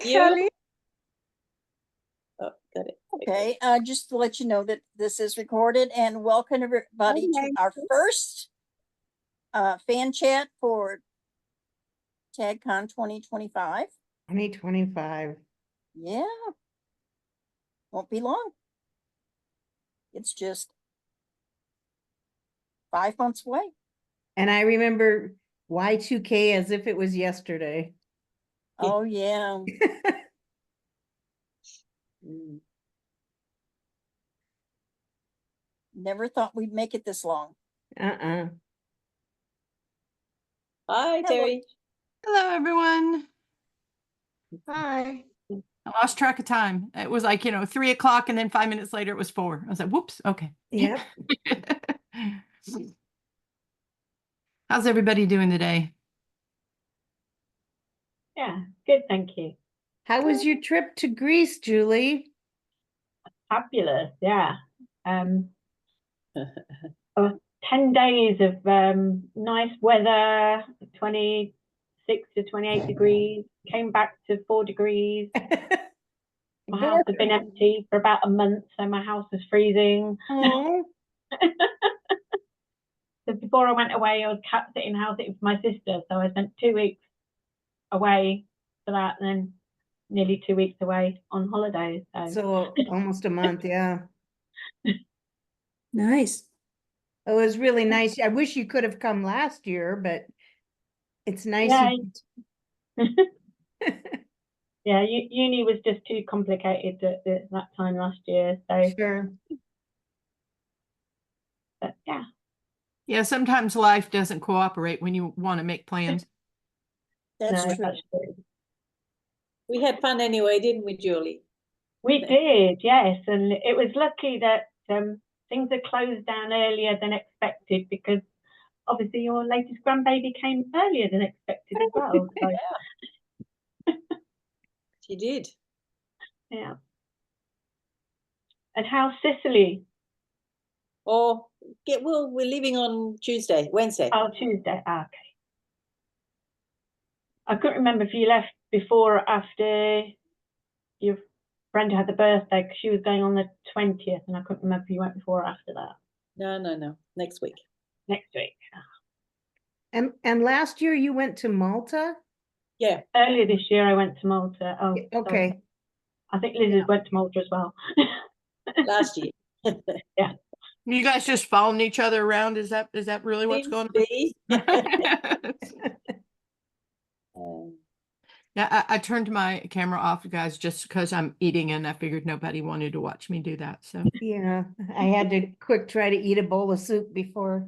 Kelly. Oh, got it. Okay, just to let you know that this is recorded, and welcome everybody to our first fan chat for TagCon 2025. 2025. Yeah, won't be long. It's just 5 months away. And I remember Y2K as if it was yesterday. Oh yeah. Never thought we'd make it this long. Uh-uh. Hi, Terry. Hello, everyone. Hi. I lost track of time. It was like, 3 o'clock, and then 5 minutes later it was 4. I was like, whoops, okay. Yep. How's everybody doing today? Yeah, good, thank you. How was your trip to Greece, Julie? Fabulous, yeah. 10 days of nice weather, 26 to 28 degrees, came back to 4 degrees. My house had been empty for about a month, so my house was freezing. Oh. So before I went away, I was cat sitting house sitting for my sister, so I spent 2 weeks away for that, and then nearly 2 weeks away on holidays. So almost a month, yeah. Nice. It was really nice. I wish you could have come last year, but it's nice. Yeah, yeah, uni was just too complicated at that time last year. So Sure. but yeah. Yeah, sometimes life doesn't cooperate when you want to make plans. That's No, true. that's true. We had fun anyway, didn't we, Julie? We did, yes, and it was lucky that things are closed down earlier than expected, because obviously your latest grandbaby came earlier than expected as well. So, She did. yeah. And how's Sicily? Well, we're leaving on Wednesday. Oh, Tuesday. Okay. I couldn't remember if you left before or after your friend had the birthday, because she was going on the 20th, and I couldn't remember if you went before or after that. No. Next week. Next week. And last year you went to Malta? Yeah. Earlier this year I went to Malta. Oh, Okay. sorry. I think Liz went to Malta as well. Last year. Yeah. You guys just following each other around? Is that really what's going on? Yeah, I turned my camera off, guys, just because I'm eating, and I figured nobody wanted to watch me do that. So Yeah, I had to try to eat a bowl of soup before.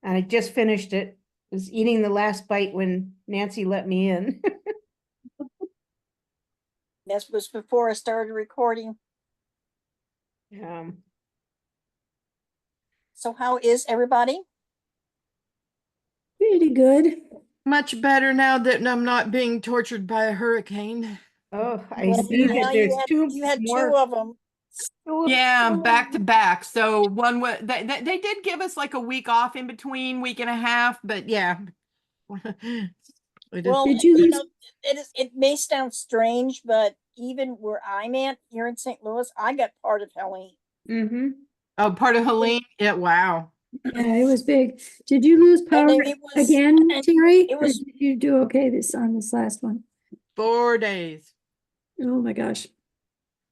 And I just finished it. Was eating the last bite when Nancy let me in. This was before I started recording. So how is everybody? Pretty good. much better now that I'm not being tortured by a hurricane. Oh, I see that there's you had more. 2 of them. Yeah, back to back. So one was they did give us like a week off in between, week and a half, but yeah. Well, Did you lose? It may sound strange, but even where I'm at here in St. Louis, I got part of Helene. Mm-hmm. Oh, part of Helene? Yeah, wow. Yeah, it was big. Did you lose power again, Terry? Or did you do okay on this last one? 4 days. Oh my gosh.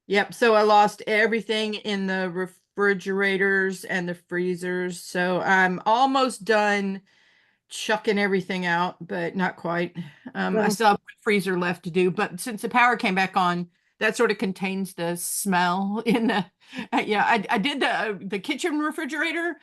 Yep. So I lost everything in the refrigerators and the freezers. So I'm almost done chucking everything out, but not quite. I still have a freezer left to do, but since the power came back on, that sort of contains the smell in the, I did the kitchen refrigerator,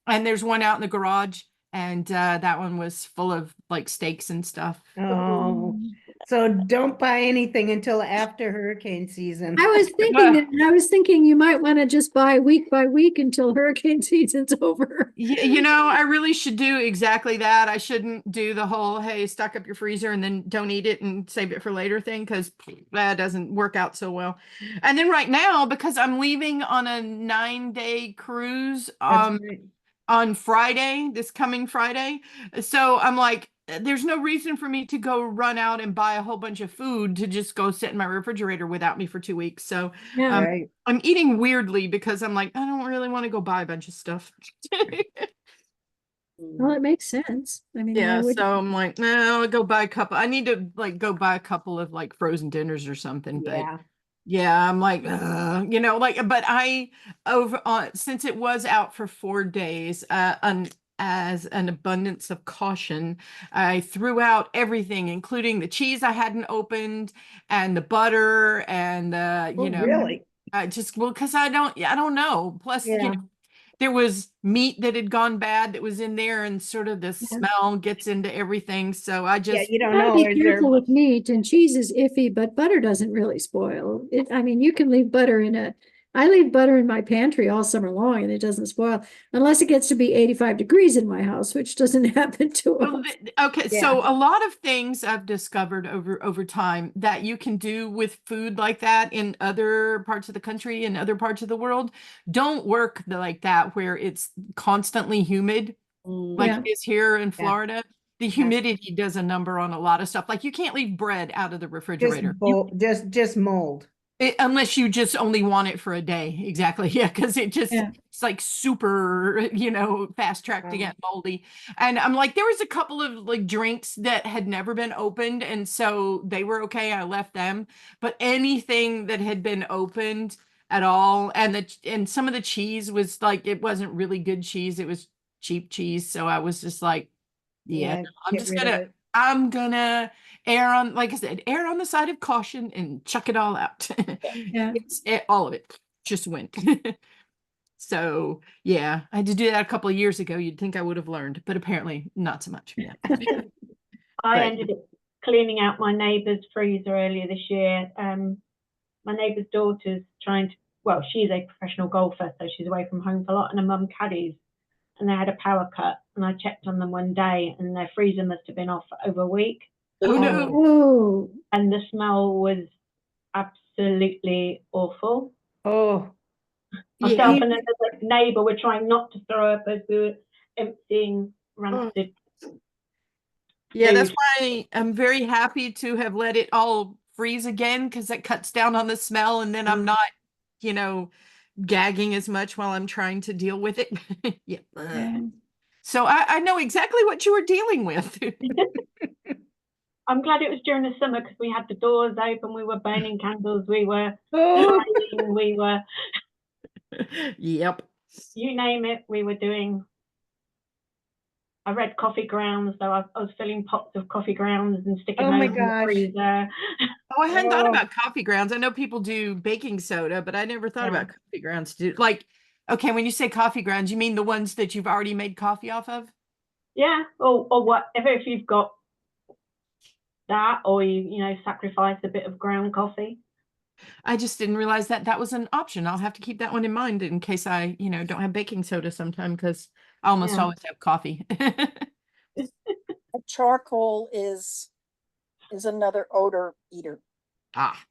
and there's one out in the garage, and that one was full of like steaks and stuff. Oh, so don't buy anything until after hurricane season. I was thinking you might want to just buy week by week until hurricane season's over. I really should do exactly that. I shouldn't do the whole, hey, stock up your freezer and then don't eat it and save it for later thing, because that doesn't work out so well. And then right now, because I'm leaving on a 9-day cruise, Right. on Friday, this coming Friday. So I'm like, there's no reason for me to go run out and buy a whole bunch of food to just go sit in my refrigerator without me for 2 weeks. So Yeah. Right. I'm eating weirdly because I'm like, I don't really want to go buy a bunch of stuff. Well, it makes sense. I mean, why Yeah, would so I'm like, no, I'll go buy a couple. I need to like go buy a couple of like frozen dinners or something. But Yeah. yeah, I'm like, like, but I over on since it was out for 4 days, as an abundance of caution, I threw out everything, including the cheese I hadn't opened and the butter and Oh, really? I just well, because I don't know. Plus, Yeah. there was meat that had gone bad that was in there, and sort of the Yeah. smell gets into everything. So I Yeah, just you don't gotta know. be Is there? careful with meat, and cheese is iffy, but butter doesn't really spoil it. I mean, you can leave butter I leave butter in my pantry all summer long and it doesn't spoil unless it gets to be 85 degrees in my house, which doesn't happen to well, us. okay, Yeah. so a lot of things I've discovered over time that you can do with food like that in other parts of the country and other parts of the world don't work like that, where it's constantly humid like Yeah. it is here in Yeah. Florida. The humidity does a number on a lot of stuff. Like you can't leave bread out of the Just refrigerator. just mold. Unless you just only want it for a day. Exactly. Yeah. Cause Yeah. it's like super, fast track to get moldy. And I'm like, there was a couple of like drinks that had never been opened. And so they were okay. I left them, but anything that had been opened at all. And some of the cheese was like, it wasn't really good cheese. It was cheap cheese. So I was just like, yeah, Yeah, I'm get just rid of it. I'm gonna like I said, err on the side of caution and chuck it all out. Yeah. All of it just went. So yeah, I had to do that a couple of years ago. You'd think I would have learned, but apparently not so much. Yeah. I But- ended up cleaning out my neighbour's freezer earlier this year. My neighbour's daughter's she's a professional golfer, so she's away from home for a lot, and her mum caddies, and they had a power cut, and I checked on them one day, and their freezer must have been off for over a week, Oh no. Oh, and the smell was absolutely awful. Oh, Myself Yeah. and another neighbour were trying not to throw up as we were emptying rancid. Yeah, that's food. why I'm very happy to have let it all freeze again, because that cuts down on the smell, and then I'm not, gagging as much while I'm trying to deal with it. Yeah. yeah. So I know exactly what you were dealing with. I'm glad it was during the summer because we had the doors open, we were burning candles, we were oh, lighting, we were, Yep. you name it, we were doing. I read coffee grounds, so I was filling pots of coffee grounds and sticking Oh my those in the gosh. freezer. Oh, I hadn't thought Oh. about coffee grounds. I know people do baking soda, but I never thought Yeah. about coffee grounds to do. Like, okay, when you say coffee grounds, you mean the ones that you've already made coffee off of? Yeah, or whatever, if you've got that, or you sacrifice a bit of ground coffee. I just didn't realize that that was an option. I'll have to keep that one in mind in case I, don't have baking soda sometime, because I almost Yeah. always have coffee. Charcoal is another odor eater. Ah,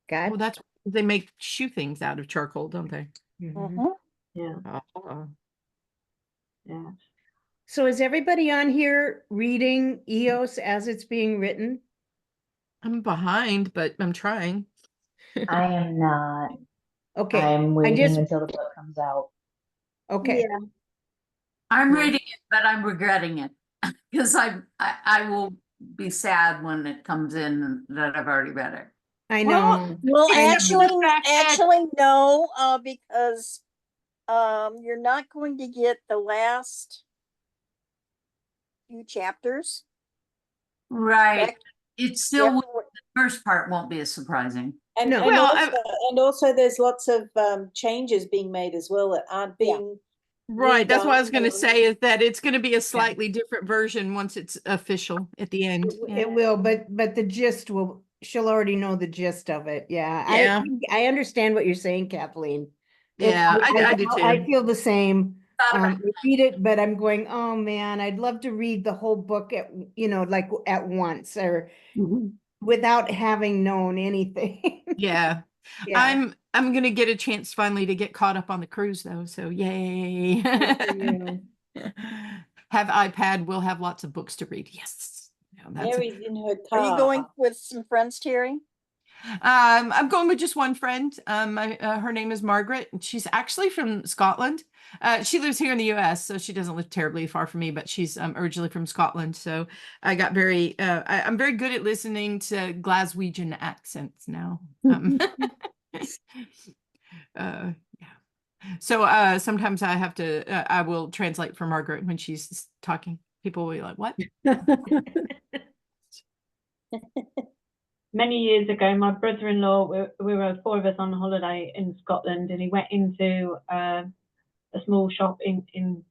God. well, they make shoe things out of charcoal, don't they? Mhm. Yeah, Oh. yeah. So is everybody on here reading EOS as it's being written? I'm behind, but I'm trying. I am not. Okay, I'm waiting just- until the book comes out. okay. I'm Yeah. reading it, but I'm regretting it because I will be sad when it comes in that I've already read it. I Well, know. well, I know. actually, no, because you're not going to get the last few chapters. Right. Back- It's still Yeah, the first part won't be as surprising. And, No. and, Well, also there's lots of changes being made as well that aren't Yeah. being Right, that's what I was going to redone. say, is that it's going to be a slightly different version once it's official at the end. Yeah. It will, but the gist she'll already know the gist of it. Yeah. Yeah. I understand what you're saying, Kathleen. Yeah, I do too. I feel the same. Thought about I read it, but I'm going, oh man, I'd love to read the whole book like at once, or Mhm. without having known anything. Yeah. Yeah. I'm gonna get a chance finally to get caught up on the cruise though, so yay. Good for you. have iPad, we'll have lots of books to read. Yes. Yeah, that's Mary's in her Are you going car. with some friends, Terry? I'm going with just one friend. Her name is Margaret, and she's actually from Scotland. She lives here in the US, so she doesn't live terribly far from me, but she's originally from Scotland. So I got I'm very good at listening to Glaswegian accents now. Yeah. So sometimes I have to, I will translate for Margaret when she's talking. People will be like, what? Many years ago, my brother-in-law, we were 4 of us on holiday in Scotland, and he went into a small shop in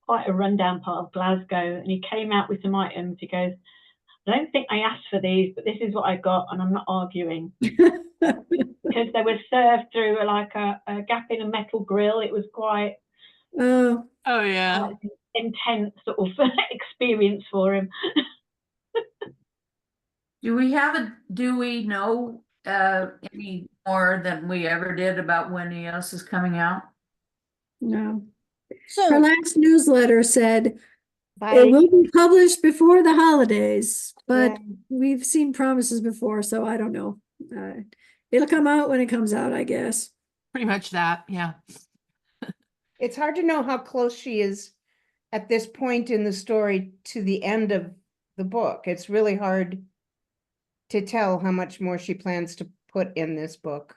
quite a rundown part of Glasgow, and he came out with some items. He goes, I don't think I asked for these, but this is what I got, and I'm not arguing. Because they were served through like a gap in a metal grill. It was quite Oh, Yeah. intense sort of experience for him. Do we know any more than we ever did about when EOS is coming out? no. Her So, last newsletter said Bye. it will be published before the holidays, but Yeah. we've seen promises before, so I don't know. It'll come out when it comes out, I guess. Pretty much that. Yeah. It's hard to know how close she is at this point in the story to the end of the book. It's really hard to tell how much more she plans to put in this book.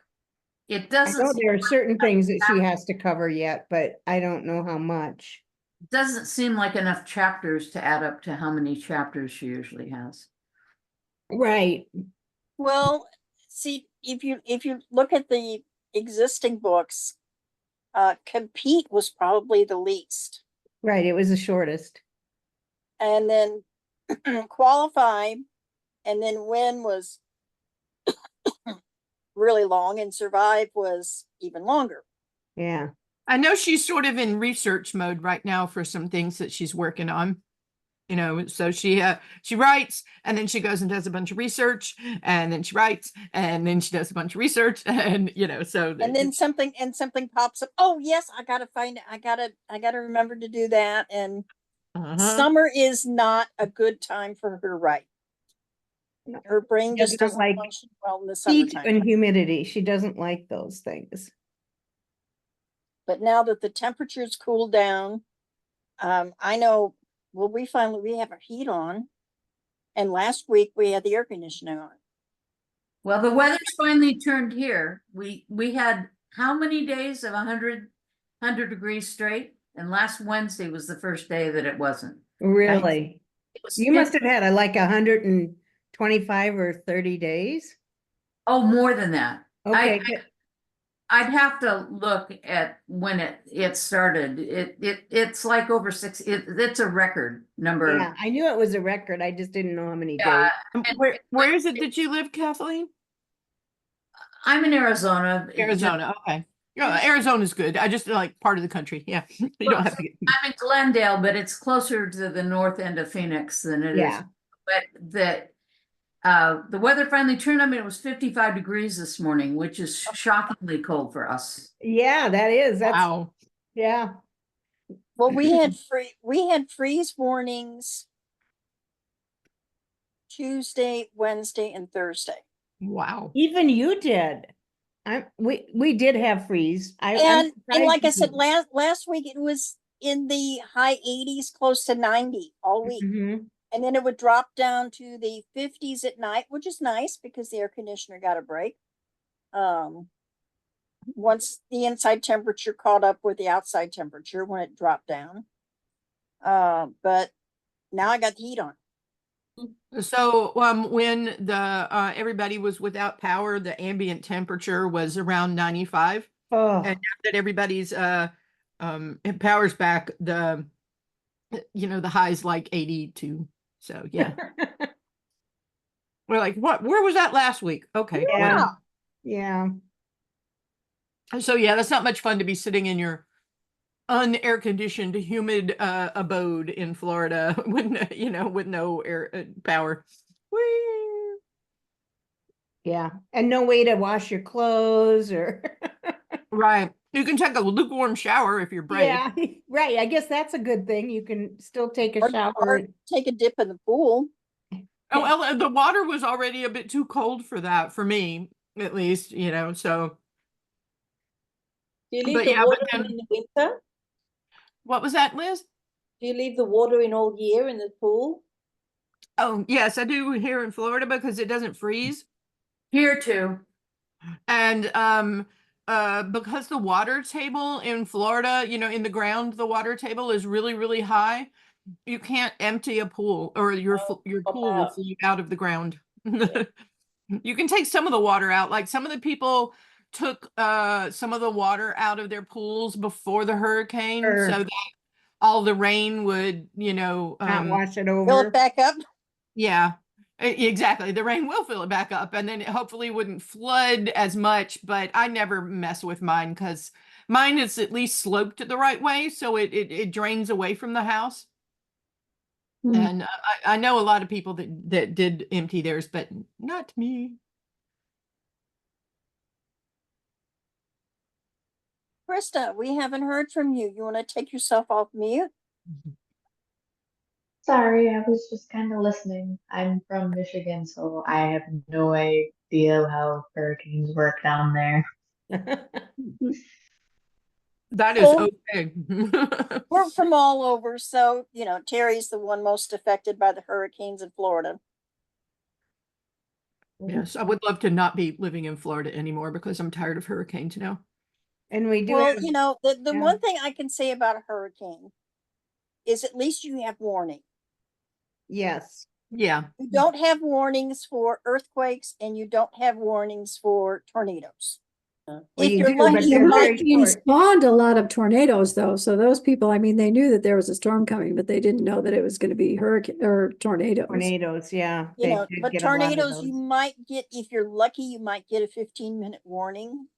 It I doesn't know seem, there are certain things that she has to cover yet, but I don't know how much. doesn't seem like enough chapters to add up to how many chapters she usually has. Right. well, see, if you look at the existing books, Compete was probably the least. Right. It was the shortest. And then Qualify, and then Win was really long, and Survive was even longer. Yeah. I know she's sort of in research mode right now for some things that she's working on. So she writes, and then she goes and does a bunch of research, and then she writes, and then she does a bunch of research, and so And then something pops up. Oh yes, I gotta find it. I gotta remember to do that. And summer is not a good time for her to write. Her brain She just doesn't doesn't like function well in the heat summertime. and humidity. She doesn't like those things. But now that the temperatures cooled down, I know. Well, we have our heat on, and last week we had the air conditioning on. Well, the weather's finally turned here. We had how many days of 100 degrees straight? And last Wednesday was the first day that it wasn't. Really? It was You must have had like 125 or 30 days. Oh, more than that. Okay. I'd have to look at when it started. It's like over 6. It's a record number. Yeah, I knew it was a record. I just didn't know how many Yeah, days. Where is it that you live, Kathleen? I'm in Arizona. Arizona. Okay. Yeah, Arizona's good. I just like part of the country. Yeah. You don't have to get. I'm in Glendale, but it's closer to the north end of Phoenix than it is. Yeah. But the weather finally turned. I mean, it was 55 degrees this morning, which is shockingly cold for us. Yeah, that is. That's Wow. yeah. Well, we had freeze warnings Tuesday, Wednesday, and Thursday. Wow. Even you did. We did have freeze. And like I said, last week it was in the high 80s, close to 90 all week. Mm-hmm. And then it would drop down to the 50s at night, which is nice because the air conditioner got a break. Once the inside temperature caught up with the outside temperature when it dropped down. But now I got the heat on. So when the everybody was without power, the ambient temperature was around 95. Oh, And now that everybody's power's back, the high's like 82. So yeah. We're like, what? Where was that last week? Okay. yeah. Yeah. So yeah, that's not much fun to be sitting in your unair conditioned, humid abode in Florida with with no air power. Whee! Yeah. And no way to wash your clothes or Right. You can take a lukewarm shower if you're brave. Yeah, right. I guess that's a good thing. You can still take a Or shower. take a dip in the pool. Oh, well, the water was already a bit too cold for that, for me, at least, you know, so. Do you leave But the yeah, water but in then, the winter? what was that, Liz? Do you leave the water in all year in the pool? Oh, yes, I do here in Florida because it doesn't freeze. Here too. And because the water table in Florida, you know, in the ground, the water table is really, really high. You can't empty a pool, or your Pop pool will out. float out of the ground. You can take some of the water out. Like some of the people took some of the water out of their pools before the hurricane, Sure. so that all the rain would, you know, Not wash it Fill over. it back up. yeah, exactly. The rain will fill it back up, and then it hopefully wouldn't flood as much. But I never mess with mine because mine is at least sloped the right way, so it drains away from the house. Hmm. And I know a lot of people that did empty theirs, but not me. Krista, we haven't heard from you. You want to take yourself off mute? Sorry, I was just kind of listening. I'm from Michigan, so I have no idea how hurricanes work down there. That is Well, okay. we're from all over, so you know Terry's the one most affected by the hurricanes in Florida. Yes, I would love to not be living in Florida anymore because I'm tired of hurricanes now. And we do Well, have, you know, the yeah. one thing I can say about a hurricane is at least you have warning. yes. Yeah. You don't have warnings for earthquakes and you don't have warnings for tornadoes. Well, If you you're do, lucky, but The they're very hurricane short. spawned a lot of tornadoes though, so those people, I mean, they knew that there was a storm coming, but they didn't know that it was gonna be hurricane or tornadoes. Tornadoes, yeah. you they know, did but get a lot of tornadoes you those. might get, if you're lucky, you might get a 15-minute warning.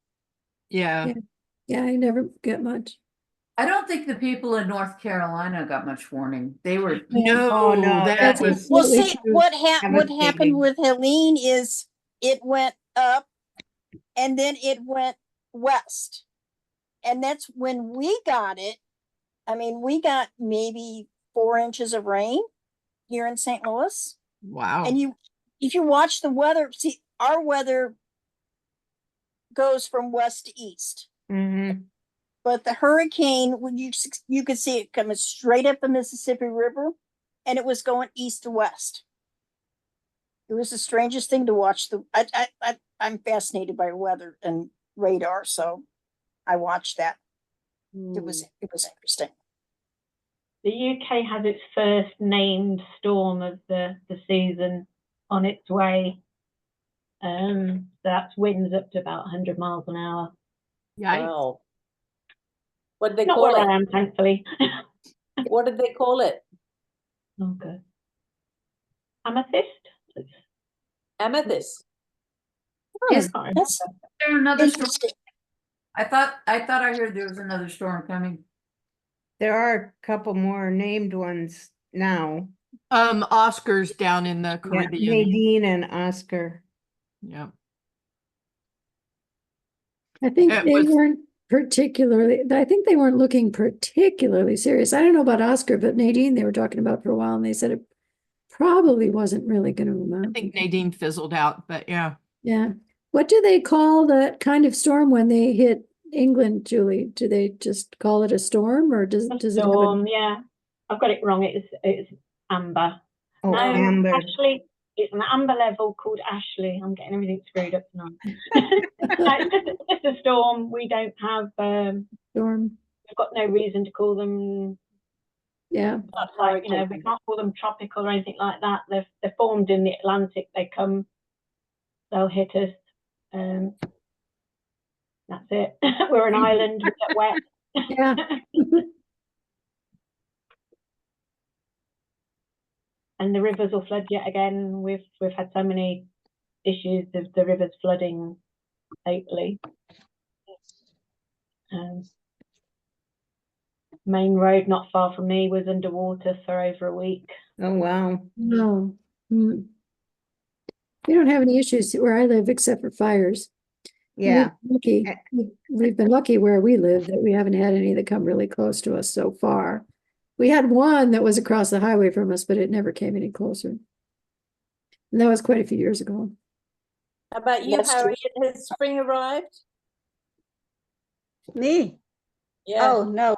Yeah. Yeah. Yeah, I never get much. I don't think the people in North Carolina got much warning. They were, No, Oh, no, that That's was Well, absolutely see, true. what happened Devastating. with Helene is it went up and then it went west. And that's when we got it. I mean, we got maybe 4 inches of rain here in St. Louis. wow. And if you watch the weather, see, our weather goes from west to east. Mhm. But the hurricane, when you could see it coming straight up the Mississippi River, and it was going east to west. It was the strangest thing to watch. I'm fascinated by weather and radar, so I watched that. It was interesting. The UK has its first named storm of the season on its way. That's winds up to about 100 miles an hour. Yikes. Wow. What did they Not call where it? I am, thankfully. What did they call it? Oh, good. Amethyst? Amethyst. Is Can't remember. That's there another storm? interesting. I thought I heard there was another storm coming. There are a couple more named ones now. Oscars down in the Yeah, Caribbean. Nadine and Oscar. Yeah. I think It they was- weren't I think they weren't looking particularly serious. I don't know about Oscar, but Nadine, they were talking about for a while and they said it probably wasn't really gonna I amount. think Nadine fizzled out, but yeah. Yeah. What do they call that kind of storm when they hit England, Julie? Do they just call it a storm or does A it have a storm, yeah. I've got it wrong. It's amber. Oh, No, Amber. Ashley, it's an amber level called Ashley. I'm getting everything screwed up tonight. No, it's just a storm. We don't have, storm? we've got no reason to call them, Yeah. like, you know, we can't call them tropical or anything like that. They're formed in the Atlantic. They come, they'll hit us. That's it. We're an island, we get wet. Yeah. And the rivers will flood yet again. We've had so many issues of the rivers flooding lately. Main road not far from me was underwater for over a week. Oh, wow. No. We don't have any issues where I live except for fires. Yeah. Lucky, we've been lucky where we live that we haven't had any that come really close to us so far. We had one that was across the highway from us, but it never came any closer. And that was quite a few years ago. How about you, That's true. Harriet? Has spring arrived? Me? Yeah. Oh no,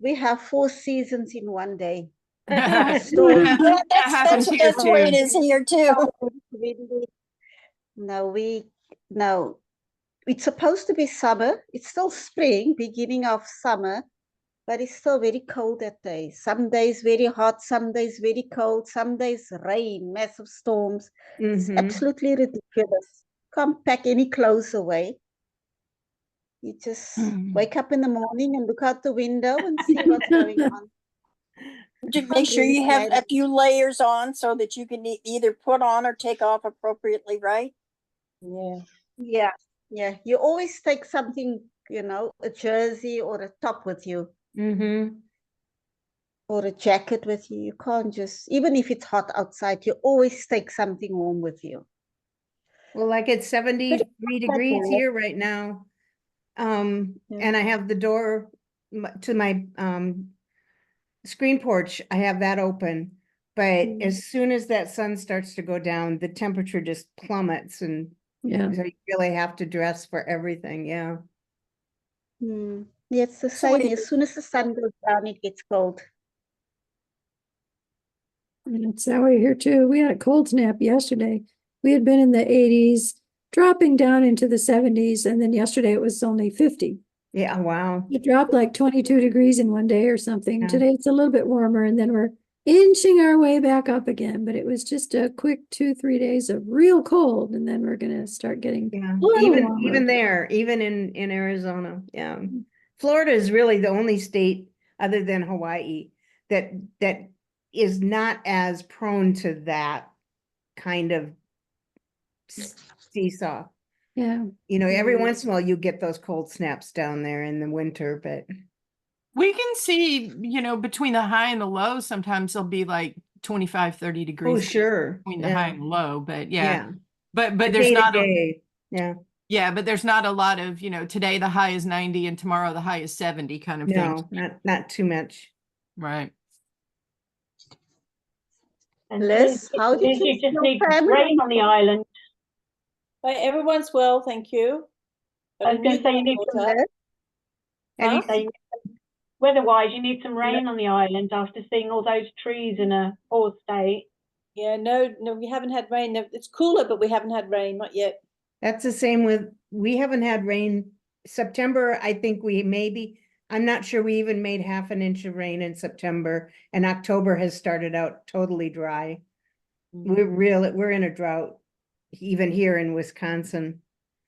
we have 4 seasons in one day. That Storm, happens here That's the way it too. is here too. windy. No, it's supposed to be summer. It's still spring, beginning of summer, but it's still very cold that day. Some days very hot, some days very cold, some days rain, massive storms. It's Mhm. absolutely ridiculous. Can't pack any clothes away. You just wake up in the morning and look out the window and see what's going on. To make sure you have a few layers on so that you can either put on or take off appropriately, right? Yeah. Yeah. You always take something, a jersey or a top with you Mhm. or a jacket with you. You can't just, even if it's hot outside, you always take something home with you. Well, like it's 73 degrees bad. here right now. Yeah. And I have the door to my screen porch. I have that open. But as soon as that sun starts to go down, the temperature just plummets, and Yeah. so you really have to dress for everything. Yeah. Yeah, it's the So same. wait. As soon as the sun goes down, it gets cold. And it's that way here too. We had a cold snap yesterday. We had been in the 80s, dropping down into the 70s, and then yesterday it was only 50. Yeah. Wow. It dropped like 22 degrees in one day or something. Yeah. Today it's a little bit warmer, and then we're inching our way back up again. But it was just a quick 2-3 days of real cold, and then we're gonna start getting Yeah. a little Even warmer. there, even in Arizona. Yeah. Florida is really the only state other than Hawaii that is not as prone to that kind of seesaw. Yeah. Every once in a while you get those cold snaps down there in the winter, but We can see, between the high and the low, sometimes there'll be like 25, 30 degrees. oh, sure. Between the high and low, but yeah. Yeah. But The there's day to not day. Yeah. yeah, but there's not a lot of, today the high is 90 and tomorrow the high is 70 kind of thing. No, not too much. Right. And Liz, how did you just your need family? rain on the island. Everyone's well, thank you. I was going to say you need some, Have you Huh? weather-wise, you need some rain on the island after seeing all those trees in a poor state. Yeah, no, we haven't had rain. It's cooler, but we haven't had rain, not yet. That's the same we haven't had rain. September, I think I'm not sure we even made half an inch of rain in September, and October has started out totally dry. We're in a drought, even here in Wisconsin.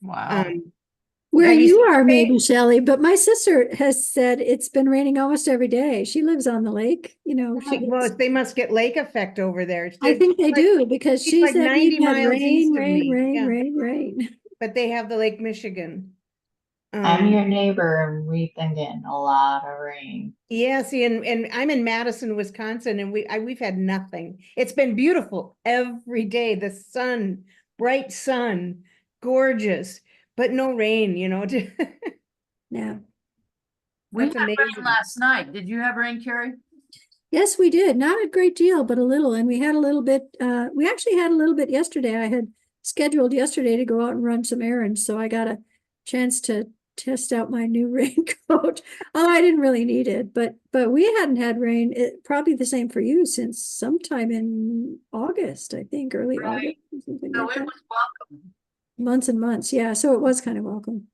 Wow. Where Have you you seen are, the maybe, page? Shelley, but my sister has said it's been raining almost every day. She lives on the lake, Well, they must get lake effect over there. I think they do, because she's she like said 90 we've had miles rain, east of rain, me. rain, Yeah. rain, rain. But they have the Lake Michigan. I'm your neighbor and we've been getting a lot of rain. Yeah, see, and I'm in Madison, Wisconsin, and we've had nothing. It's been beautiful every day. The sun, bright sun, gorgeous, but no rain, Yeah. We That's had rain amazing. last night. Did you have rain, Carrie? Yes, we did. Not a great deal, but a little. And we had a little bit, we actually had a little bit yesterday. I had scheduled yesterday to go out and run some errands, so I got a chance to test out my new raincoat. Oh, I didn't really need it, but we hadn't had rain, probably the same for you, since sometime in August, I think, early Right. August, or something No, like it that. was welcome. Months and months, yeah. So it was kind of welcome.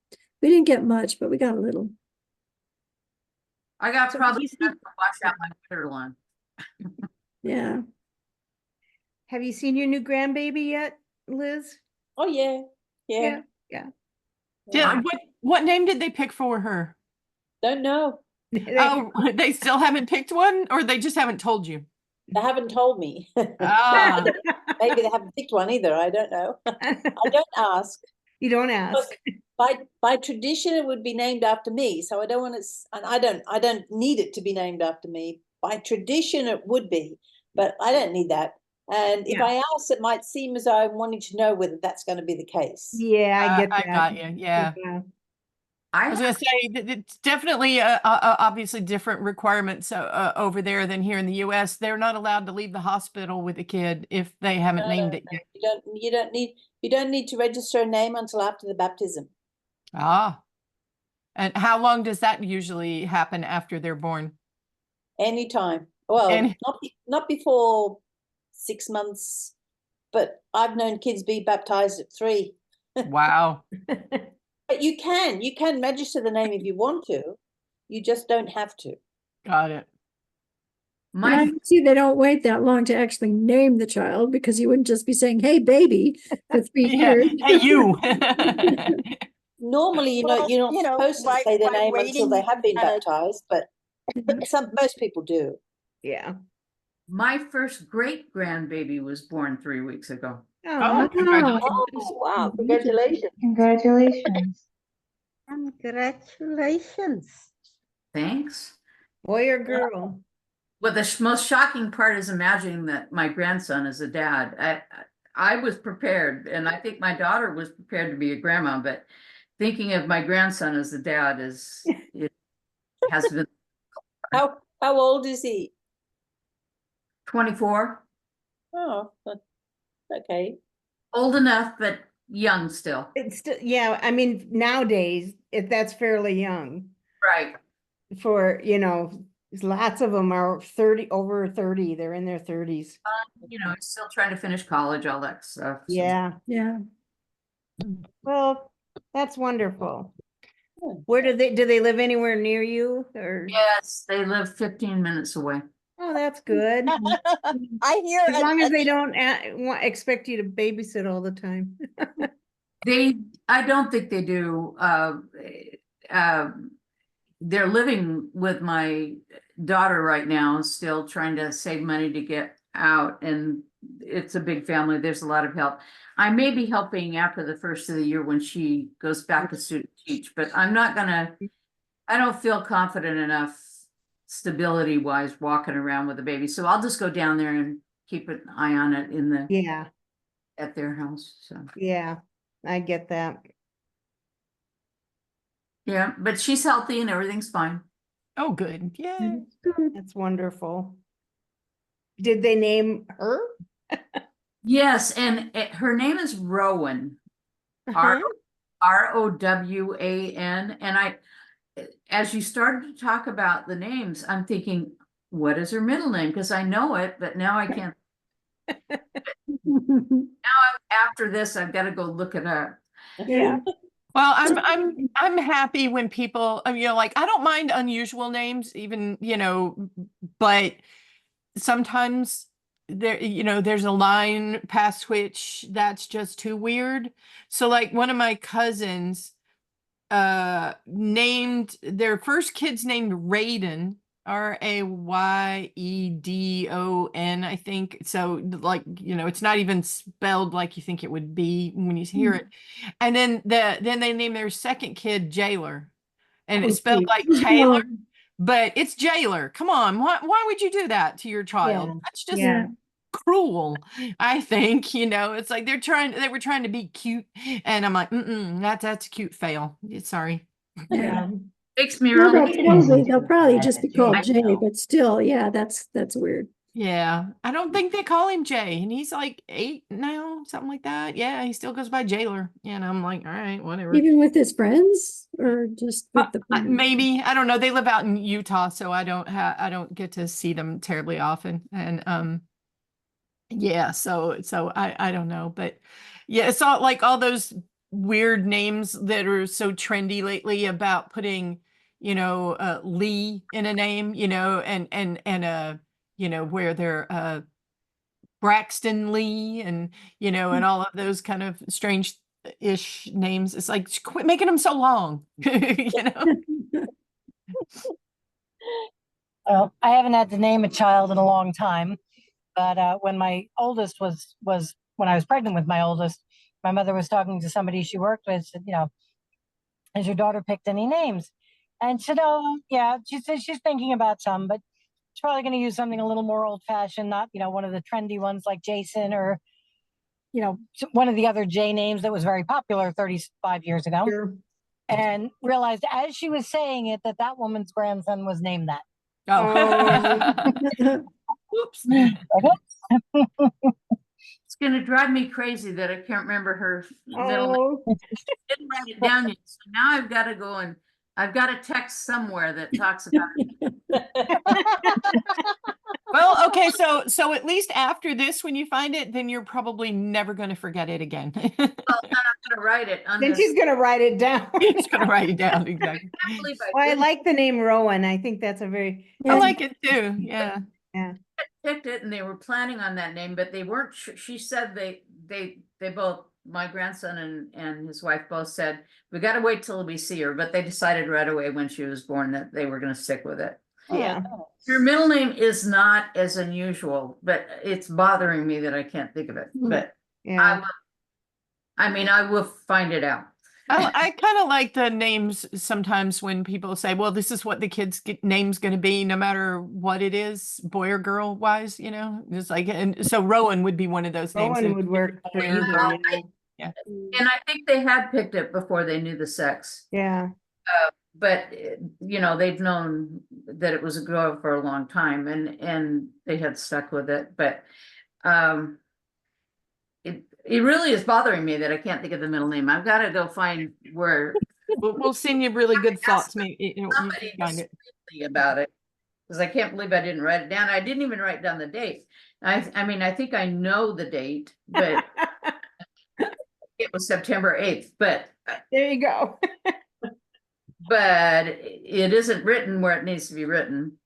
We didn't get much, but we got a little. I got So probably have you enough to wash out my winter lawn. Yeah. Have you seen your new grandbaby yet, Liz? Oh, yeah. Yeah. Yeah. What name did they pick for her? Don't know. Oh, they still haven't picked one, or they just haven't told you? They haven't told me. Ah, Maybe they haven't picked one either. I don't know. I don't ask. You don't ask. By tradition, it would be named after me. So I don't want to, and I don't need it to be named after me. By tradition, it would be, but I don't need that. And if Yeah. I ask, it might seem as though I'm wanting to know whether that's going to be the case. Yeah, I get I that. got you. Yeah. I was I gonna say that it's definitely obviously different requirements over there than here in the U.S. They're not allowed to leave the hospital with a kid if they haven't named it yet. You don't need to register a name until after the baptism. Ah, and how long does that usually happen after they're born? Anytime. Well, And not before 6 months, but I've known kids be baptized at 3. wow, But you can register the name if you want to. You just don't have to. got it. And I my see they don't wait that long to actually name the child, because you wouldn't just be saying, "Hey, baby," for 3 Yeah. years. Hey, you. Normally, Well, you're not you know, supposed to by- say their by name until they waiting, have been kinda- baptized, but most people do. Yeah. my first great grandbaby was born 3 weeks ago. Oh, congratulations. Oh, wow. Congratulations. Congratulations. Congratulations. Thanks. Boy or girl? Well, the most shocking part is imagining that my grandson is a dad. I was prepared, and I think my daughter was prepared to be a grandma, but thinking of my grandson as a dad it has been How old is he? 24, Oh, okay. old enough, but young still. It's still, yeah, I mean, nowadays, that's fairly young Right. for, lots of them are 30, over 30, they're in their 30s. Still trying to finish college, all that stuff. so. Yeah, Yeah. well, that's wonderful. Hmm. Where do they live anywhere near you or? Yes, they live 15 minutes away. Oh, that's good. I hear. As long as they don't expect you to babysit all the time. I don't think they do. They're living with my daughter right now, still trying to save money to get out, and it's a big family. There's a lot of help. I may be helping after the first of the year when she goes back to student teach, but I don't feel confident enough stability wise walking around with a baby. So I'll just go down there and keep an eye on it Yeah, at their house. So yeah, I get that. yeah, but she's healthy and everything's fine. Oh, good. Yeah. That's wonderful. Did they name her? Yes, and her name is Rowan. Uh-huh. Rowan. And as you started to talk about the names, I'm thinking, what is her middle name? Because I know it, but now I can't. After this, I've got to go look it up. Yeah. Well, I'm happy when people, like I don't mind unusual names, even, but sometimes there's a line past which that's just too weird. So like one of my cousins named their first kid's named Raydon, Raydon, I think. So like, it's not even spelled like you think it would be when you hear it. And then they named their second kid Jailer, and it's spelled like Taylor, but it's Jailer. Come on, why would you do that to your child? Yeah. That's just Yeah. cruel, I think. It's like they were trying to be cute, and I'm like, that's a cute fail. Sorry. Yeah. Makes me Well, really. they'll probably just be called Jay, but still, yeah, that's weird. Yeah, I don't think they call him Jay, and he's like 8 now, something like that. Yeah, he still goes by Jailer, and I'm like, all right, whatever. Even with his friends, or just with the Maybe, I don't know. They live out in Utah, so I don't get to see them terribly often, and yeah, so I don't know, but yeah, it's all like all those weird names that are so trendy lately about putting, Lee in a name, and where they're Braxton Lee and and all of those kind of strange ish names. It's like quit making them so long. Well, I haven't had to name a child in a long time, but when my oldest was when I was pregnant with my oldest, my mother was talking to somebody she worked with. Said, has your daughter picked any names? And she said, oh, yeah. She said she's thinking about some, but She's probably going to use something a little more old fashioned, not, one of the trendy ones like Jason or, one of the other J names that was very popular 35 years ago. Sure. And realized as she was saying it that that woman's grandson was named that. Oh. Whoops. It's gonna drive me crazy that I can't remember her middle name. Oh, Didn't write it down yet, so now I've got to go and I've got a text somewhere that talks about it. Well, okay, so at least after this, when you find it, then you're probably never going to forget it again. Well, then I'm gonna write it on then this. she's gonna write it down. It's going to write it down, exactly. I can't believe I Well, I didn't like the name Rowan. I think that's a very, I like it too. Yeah. picked it, and they were planning on that name, but they weren't sure. She said they both, my grandson and his wife both said, we got to wait till we see her, but they decided right away when she was born that they were going to stick with it. yeah. Her middle name is not as unusual, but it's bothering me that I can't think of it, but Yeah. I will find it out. I kind of like the names sometimes when people say, well, this is what the kid's name's going to be, no matter what it is, boy or girl wise, it's like, and so Rowan would be one of those names. Rowan would work for Yeah, either, yeah. And I think they had picked it before they knew the sex. Yeah. But they've known that it was a girl for a long time, and they had stuck with it. But it really is bothering me that I can't think of the middle name. I've got to go find where We'll send you really good thoughts. Maybe you somebody can find it. speak about it, because I can't believe I didn't write it down. I didn't even write down the date. I think I know the date, but it was September 8th. But There you go. but it isn't written where it needs to be written.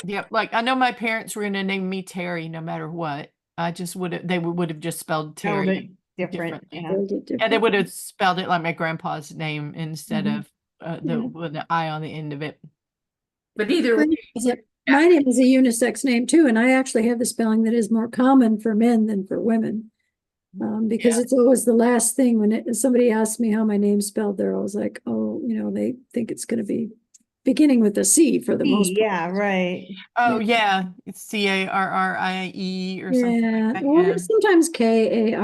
Yeah, like I know my parents were going to name me Terry no matter what. I just they would have just spelled Spelled Terry it different. differently. Yeah. And they would have spelled it like my grandpa's name instead Mhm. of with the I on the end of it. But either way, My name is a unisex name too, and I actually have the spelling that is more common for men than for women. Because it's always the last thing when somebody asks me how my name's spelled, they're always like, oh, they think it's going to be beginning with a C for the most part. Yeah, right. Oh yeah, it's Carrie or something Yeah, like that. or Yeah. sometimes Kari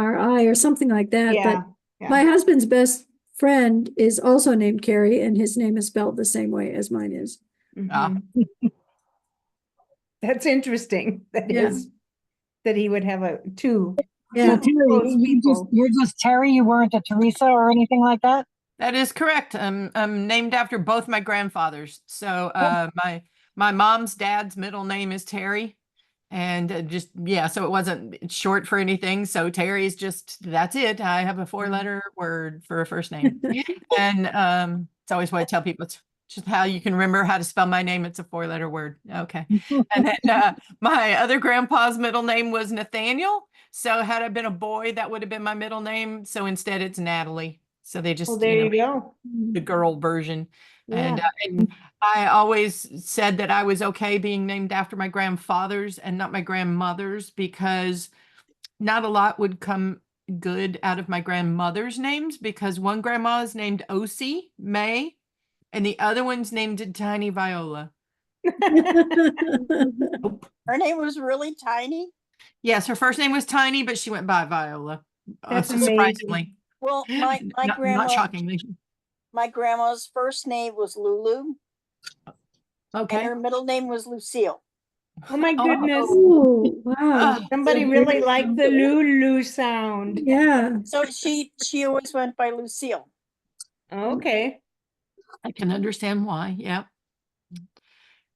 or something like that. Yeah. But my husband's best friend is also named Carrie, and his name is spelled the same way as mine is. Ah. That's interesting. Yeah. That he would have two. Yeah. So Terry, you're just Terry. You weren't a Teresa or anything like that. That is correct. I'm named after both my grandfathers. So my mom's dad's middle name is Terry, and so it wasn't short for anything. So Terry is that's it. I have a 4-letter word for a first name, and it's always what I tell people. It's just how you can remember how to spell my name. It's a 4-letter word. Okay, and then my other grandpa's middle name was Nathaniel. So had I been a boy, that would have been my middle name. So instead, it's Natalie. So they just Well, there you go. the girl version. Yeah. And I always said that I was okay being named after my grandfathers and not my grandmothers, because not a lot would come good out of my grandmother's names, because one grandma is named Osie May and the other one's named Tiny Viola. Her name was really Tiny. Yes, her first name was Tiny, but she went by Viola. That's surprisingly. Well, my grandma, not shockingly. my grandma's first name was Lulu, and Okay. her middle name was Lucille. Oh my goodness. Oh, wow. Somebody really liked the Lulu sound. Yeah. So she always went by Lucille. Okay. I can understand why. Yeah.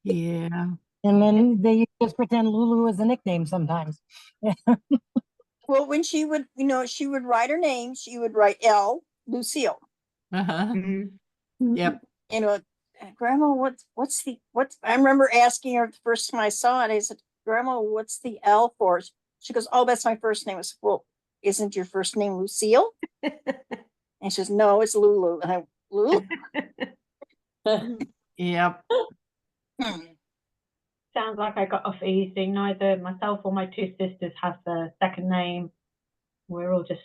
Yeah. And then they just pretend Lulu is a nickname sometimes. Well, when she would, she would write her name, she would write L, Lucille. Uh-huh. Mm-hmm. Yep. Grandma, I remember asking her the first time I saw it, I said, Grandma, what's the L for? She goes, oh, that's my first name. I said, well, isn't your first name Lucille? And she says, no, it's Lulu. And I, Lulu? Yep. Sounds like I got off easy. Neither myself or my two sisters have a second name. We're all just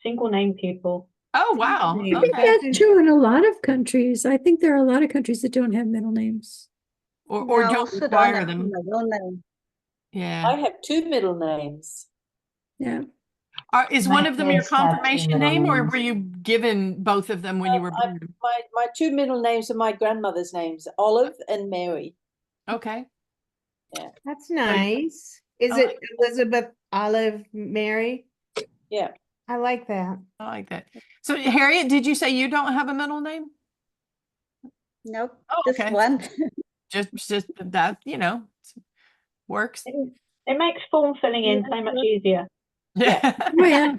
single name people. Oh, wow. I I think Okay. that's true in a lot of countries. I think there are a lot of countries that don't have middle names. No, I don't also don't require have a them. middle name. Yeah. I have two middle names. Yeah. Is My one of them your kids have two confirmation middle name, or names. were you given both of them when you were born? My two middle names are my grandmother's names, Olive and Mary. Okay. That's nice. Is I it Elizabeth, Olive, Mary? Yeah. I like that. I like that. So Harriet, did you say you don't have a middle name? Nope, Oh, this okay. one. Just that, works. It makes form filling in so much easier. Yeah. Oh, yeah.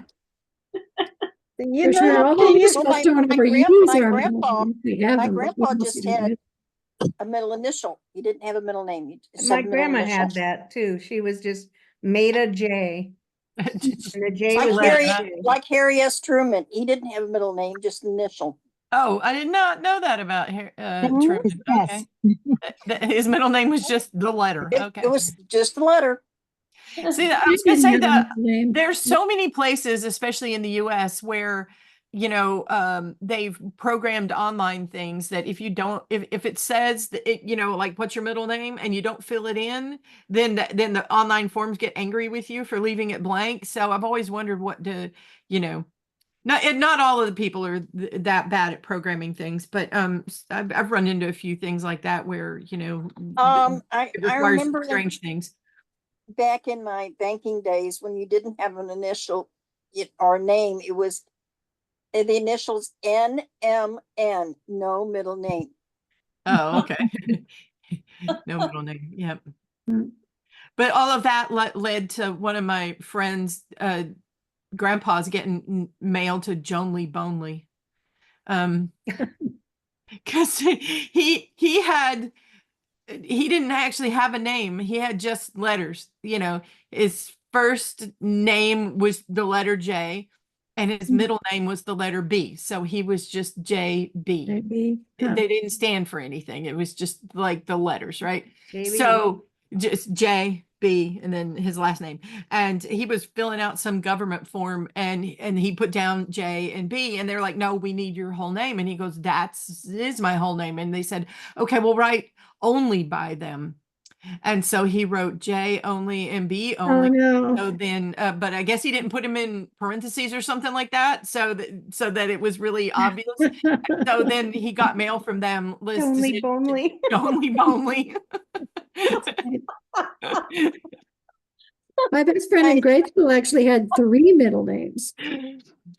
You For know, sure. All can these you, of Well, us don't ever use my our middle grandpa- names. We have my them, but we grandpa don't just see them. had a middle initial. He didn't have a middle name. He just My had a middle grandma initial. had that too. She was just Maida J. And the J Like was Letter, Harry, huh? like Harry S. Truman. He didn't have a middle name, just initial. Oh, I did not know that about Mhm. Truman. Yes. Okay. His middle name was just the letter. It Okay. was just a letter. See, I I was gonna didn't say have a that middle name. there's so many places, especially in the US, where they've programmed online things that if you don't, if it says that it, like what's your middle name and you don't fill it in, then the online forms get angry with you for leaving it blank. So I've always wondered not all of the people are that bad at programming things, but I've run into a few things like that where it I requires remember strange things. back in my banking days when you didn't have an initial or name, it was the initials NMN, no middle name. Oh, okay. No middle name. Yep. Mm. But all of that led to one of my friends' grandpa's getting mail to Joan Lee Bonely. Because he didn't actually have a name. He had just letters. His first name was the letter J, and his middle name was the letter B. So he was just JB. Maybe. They didn't stand for anything. It was just like the letters, right? JB. So just JB and then his last name. And he was filling out some government form and he put down J and B and they're like, no, we need your whole name. And he goes, is my whole name. And they said, okay, we'll write only by them. And so he wrote J only and B only. Oh, no. So then, but I guess he didn't put him in parentheses or something like that, so that it was really obvious. So then he got mail from them. Only Bonely. Only Bonely. My best friend in grade school actually had 3 middle names.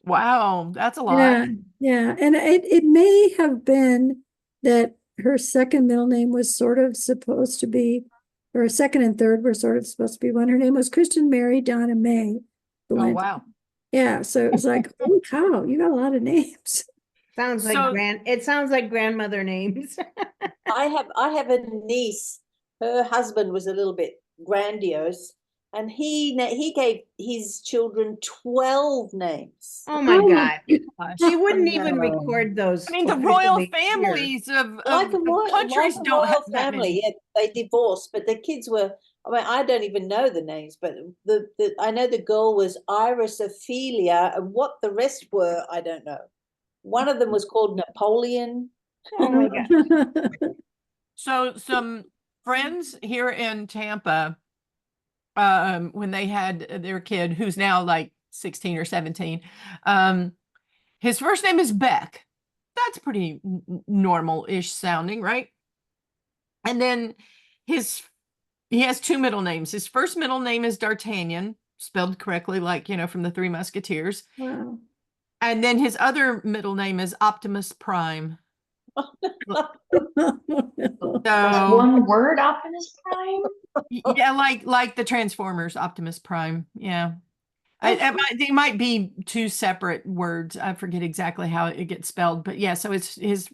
Wow, that's a lot. Yeah, yeah. And it may have been that her second middle name was sort of supposed to be, or her second and third were sort of supposed to be one. Her name was Christian Mary Donna May. Oh, Valenti. wow. Yeah, so it was like, holy cow, you got a lot of names. Sounds like So- it sounds like grandmother names. I have a niece. Her husband was a little bit grandiose, and he gave his children 12 names. Oh my God. Gosh. She wouldn't even No. record those. I mean, the royal officially here. families of Like a royal, countries like a don't royal have that family. many. Yeah, they divorced, but the kids were. I mean, I don't even know the names, but I know the girl was Iris Ophelia, and what the rest were, I don't know. One of them was called Napoleon. Oh my God. So some friends here in Tampa, when they had their kid, who's now like 16 or 17, his first name is Beck. That's pretty normal-ish sounding, right? And then he has 2 middle names. His first middle name is D'Artagnan, spelled correctly, like, from the Three Musketeers. Wow. And then his other middle name is Optimus Prime. That's So one word, Optimus Prime? yeah, like the Transformers, Optimus Prime. Yeah. They might be 2 separate words. I forget exactly how it gets spelled, but yeah, so his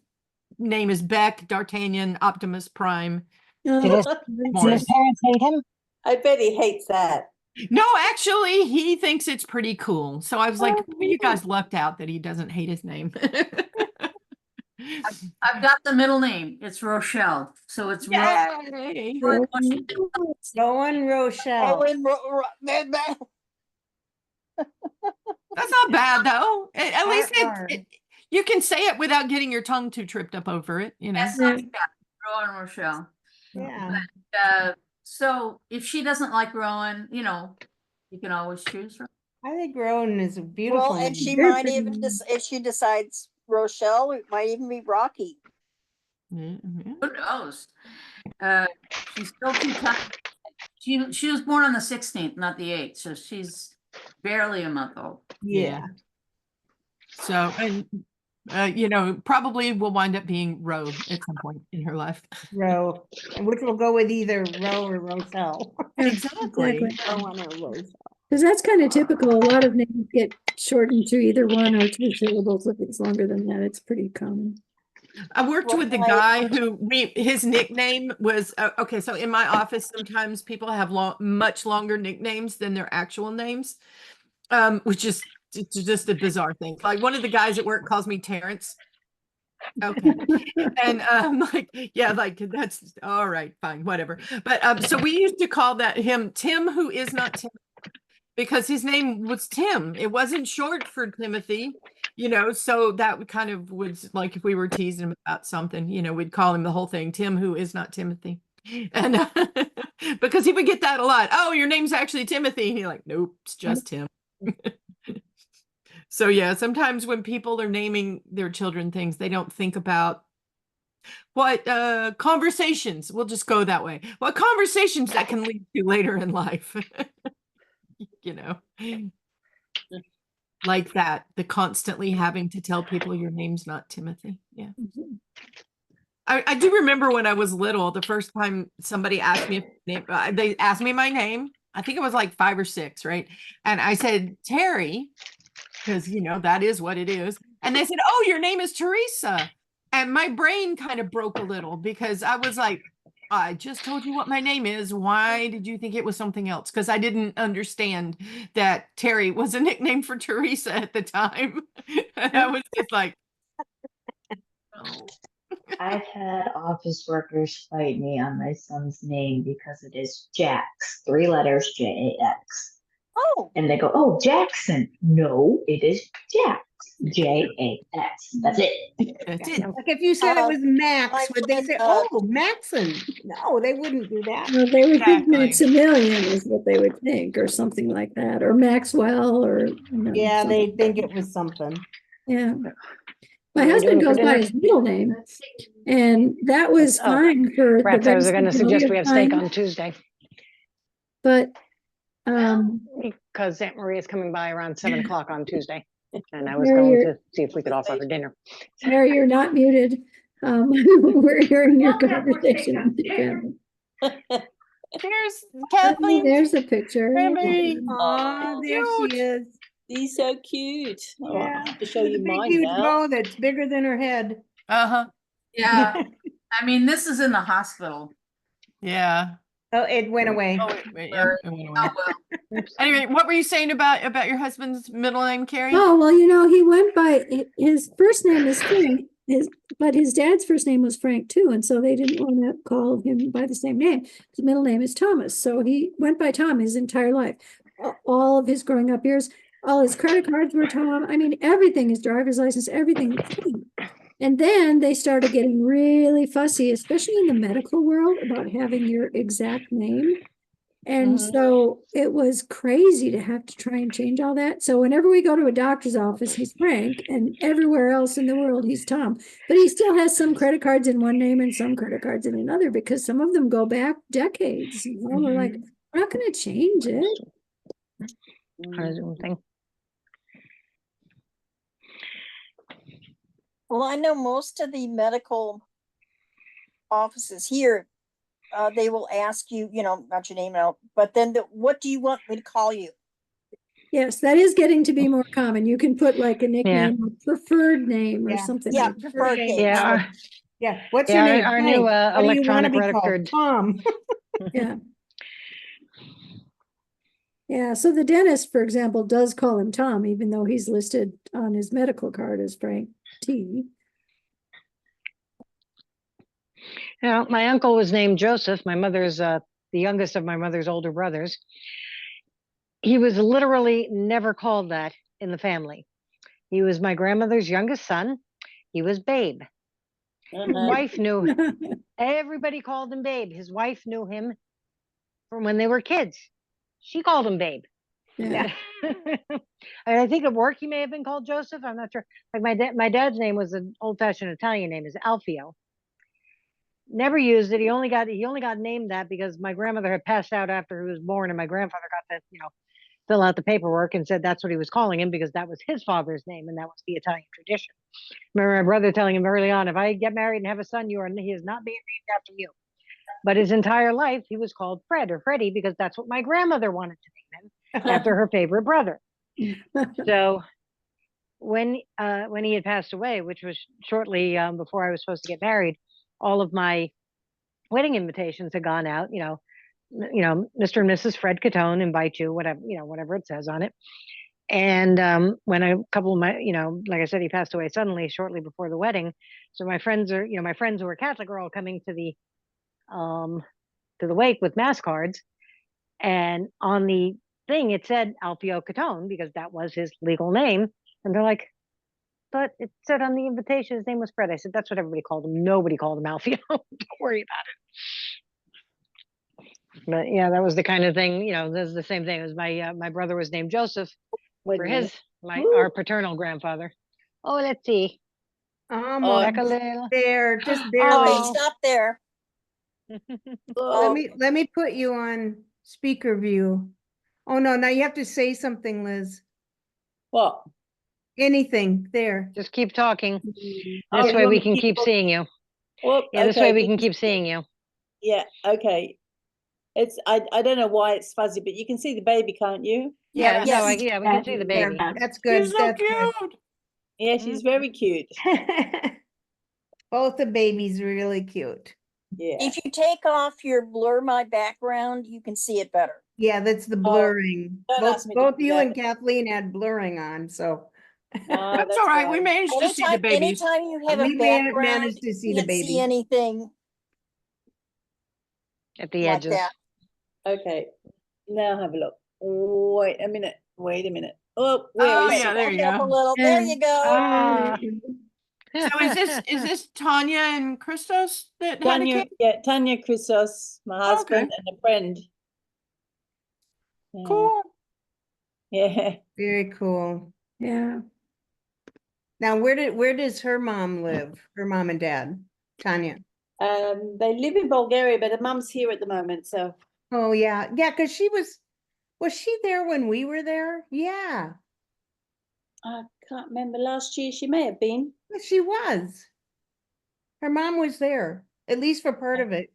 name is Beck, D'Artagnan, Optimus Prime. Did his Morris. parents hate him? I bet he hates that. No, actually, he thinks it's pretty cool. So I was like, well, you guys lucked out that he doesn't hate his name. I've got the middle name. It's Rochelle. So it's Yay! Rowan Rochelle. That's not bad though. At least R-R. you can say it without getting your tongue too tripped up over it, Yes, Yeah. Rowan Rochelle. Yeah, So if she doesn't like Rowan, you know, you can always choose her. I think Rowan is a beautiful Well, and name. she Very might pretty even, name. if she decides Rochelle, it might even be Rocky. Mhm. Who knows? She's still too tiny. She was born on the 16th, not the 8th, so she's barely a month old. Yeah, So, and you know, probably will wind up being Ro at some point in her life. Ro, which will go with either Ro or Roselle. Yeah, Exactly. Rowan or Roselle. Because that's kind of typical. A lot of names get shortened to either one or two syllables. If it's longer than that, it's pretty common. I worked Well, with the I- guy who his nickname was okay. So in my office, sometimes people have much longer nicknames than their actual names, which is it's just a bizarre thing. Like one of the guys at work calls me Terrence. Okay, and like yeah, like that's all right, fine, whatever. But so we used to call him Tim, who is not Tim, because his name was Tim. It wasn't short for Timothy, you know, so that kind of was like if we were teasing him about something, you know, we'd call him the whole thing, Tim, who is not Timothy. And because he would get that a lot. Oh, your name's actually Timothy. And you're like, nope, it's just Tim. So yeah, sometimes when people are naming their children things, they don't think about what conversations, we'll just go that way. What conversations that can lead to later in life. You know. Like that, the constantly having to tell people your name's not Timothy. Yeah. I do remember when I was little, the first time somebody asked me they asked me my name. I think it was like 5 or 6, right? And I said Terry, because you know that is what it is. And they said, "Oh, your name is Teresa." And my brain kind of broke a little because I was like, I just told you what my name is. Why did you think it was something else? Because I didn't understand that Terry was a nickname for Teresa at the time. And I was just like, oh. I've had office workers fight me on my son's name because it is Jax, 3 letters, Jax. Oh, And they go, oh, Jackson. No, it is Jax, Jax. That's it. That's it. Like if you said it was Max, my would they friend, say, oh, Maxon? No, they wouldn't do that. No, they would think Exactly. Maximilian is what they would think, or something like that, or Maxwell, or you know, Yeah, something. they think it was something. Yeah. What My are we husband doing for goes by dinner? his middle name, and that was Oh, fine for the Rats, I was vast going to suggest we majority of have steak time, on Tuesday but because Aunt Maria's coming by around 7 o'clock on Tuesday. And I was Mary, going you're, to see if we could offer her dinner. Mary, you're not muted. We're hearing your conversation with your family. There's Oh, Kathleen. there's a picture. Cranberry. Oh, there she cute. is. He's so cute. Oh, Yeah. I'll have to show With a you big, mine huge now. bow that's bigger than her head. Uh-huh. Yeah. I mean, this is in the hospital. Yeah. Oh, it went away. Oh, wait, yeah, it went away. Oh, well. Anyway, what were you saying about your husband's middle name, Carrie? Oh, well, you know, he went by his first name is Frank, but his dad's first name was Frank too, and so they didn't want to call him by the same name. His middle name is Thomas, so he went by Tom his entire life. All of his growing up years, all his credit cards were Tom. I mean, everything, his driver's license, everything. And then they started getting really fussy, especially in the medical world, about having your exact name. And so it was crazy to have to try and change all that. So whenever we go to a doctor's office, he's Frank, and everywhere else in the world, he's Tom. But he still has some credit cards in one name and some credit cards in another, because some of them go back decades. You know, we're like, we're not going to change it. Our Zoom thing. well, I know most of the medical offices here, they will ask you, you know, about your name out, but then what do you want me to call you? Yes, that is getting to be more common. You can put like a nickname, or preferred name, or Yeah. something. Yeah, like that. preferred name. Yeah, Yeah. What's yeah, your name? our new Frank. What do you want to electronic be called? record. Tom. Yeah. Yeah, so the dentist, for example, does call him Tom, even though he's listed on his medical card as Frank T. Yeah, my uncle was named Joseph. My mother's the youngest of my mother's older brothers. He was literally never called that in the family. He was my grandmother's youngest son. He was Babe. Wife knew. Everybody called him Babe. His wife knew him from when they were kids. She called him Babe. Yeah. And I think at work he may have been called Joseph. I'm not sure. Like my dad's name was an old-fashioned Italian name, is Alfio. Never used it. He only got named that because my grandmother had passed out after he was born, and my grandfather got to fill out the paperwork and said that's what he was calling him because that was his father's name and that was the Italian tradition. Remember my brother telling him early on, if I get married and have a son, he is not being named after you. But his entire life he was called Fred or Freddie because that's what my grandmother wanted to name him after her favorite brother. So when he had passed away, which was shortly before I was supposed to get married, all of my wedding invitations had gone out. Mr. and Mrs. Fred Catone invite you, whatever it says on it. And when a couple of my, like I said, he passed away suddenly shortly before the wedding. So my friends who were Catholic are all coming to the wake with mass cards, and on the thing it said Alfio Catone because that was his legal name, and they're like, but it said on the invitation his name was Fred. I said that's what everybody called him. Nobody called him Alfio. Don't worry about it. But yeah, that was the kind of thing. This is the same thing as my brother was named Joseph for our paternal grandfather. Oh, let's see. Almost Back a little. there, just barely. Okay, stop there. Let me put you on speaker view. Oh no, now you have to say something, Liz. What? Anything there. Just keep talking. Oh, This you way want we me to can keep keep talking? seeing you. Well, Yeah, this okay, way we you can can keep seeing you. Yeah, okay. It's I don't know why it's fuzzy, but you can see the baby, can't you? Yeah, Yes. we can see the baby. That's good. She's so That's cute. Yeah, she's very cute. good. Both the babies are really cute. Yeah. If you take off your blur my background, you can see it better. Yeah, that's the blurring. don't Both ask me to both do you that. and Kathleen had blurring on, so That's all right. We managed to see the babies. Anytime you have we a background, managed to see you the can't see baby. anything At the like edges. that. Okay. Now have a look. Wait a minute. Oh, Oh is yeah, it? there you Back up a go. little. There you go. Ah. So is this Tanya and Christos that had a Tanya, kid? yeah, Tanya Christos, my husband, and a friend. Yeah. Cool. Yeah. Very cool. Yeah. Now, where does her mom live? Her mom and dad, Tanya. They live in Bulgaria, but her mum's here at the moment, so. Oh yeah, because was she there when we were there? Yeah, I can't remember last year. She may have been. she was. Her mom was there, at least for part of it.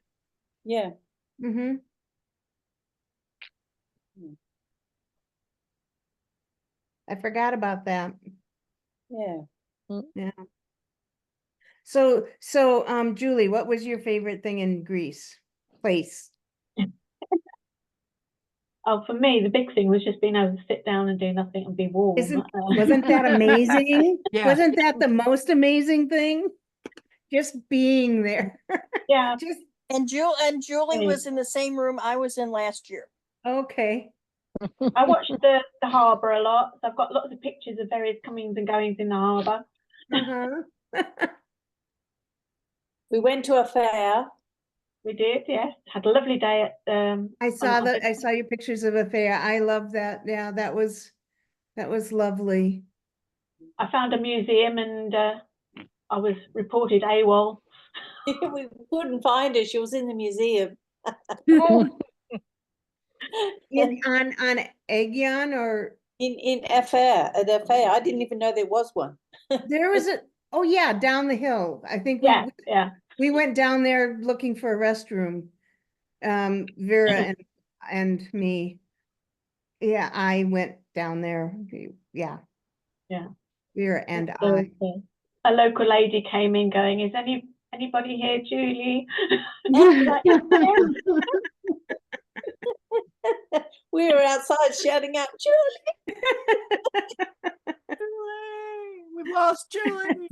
Yeah. Mm-hmm. I forgot about that. Yeah. Yeah. So, Julie, what was your favorite thing in Greece? Place? Oh, for me, the big thing was just being able to sit down and do nothing and be warm. Wasn't that amazing? Yeah. Wasn't that the most amazing thing? Just being there. Yeah. Just And Julie was in the same room I was in last year. okay. I watched the harbour a lot. So I've got lots of pictures of various comings and goings in the harbour. Uh-huh. We went to a fair. We did, yes. Had a lovely day at I saw on I saw your pictures of a fair. I love that. Yeah, that was lovely. I found a museum and I was reported AWOL. We couldn't find her. She was in the museum. Oh, on Aegean or In a fair, at a fair. I didn't even know there was one. there was oh yeah, down the hill. I think Yeah. we went down there looking for a restroom. Vera and me. Yeah, I went down there. Yeah. Yeah. Vera and So, I. a local lady came in going, is anybody here, Julie? We were outside shouting out, Julie. We've lost Julie.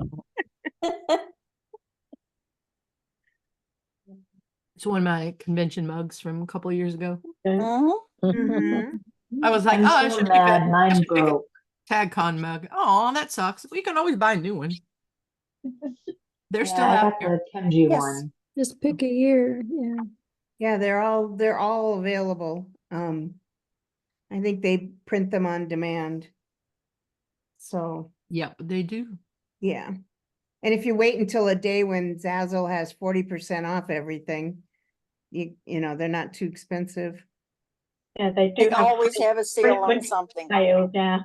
It's one of my convention mugs from a couple of years ago. Mhm. I was like, I'm oh, I so should mad, pick mine a broke. TagCon mug. Oh, that sucks. We can always buy a new one. They're Yeah, still I out got there. the Kenji Yes. one. Just pick a year, yeah. Yeah, they're all available. I think they print them on demand. So, Yep, they do. yeah. And if you wait until a day when Zazzle has 40% off everything, you know, they're not too expensive. Yeah, they They do have always have a sale on frequent something. sales, yeah.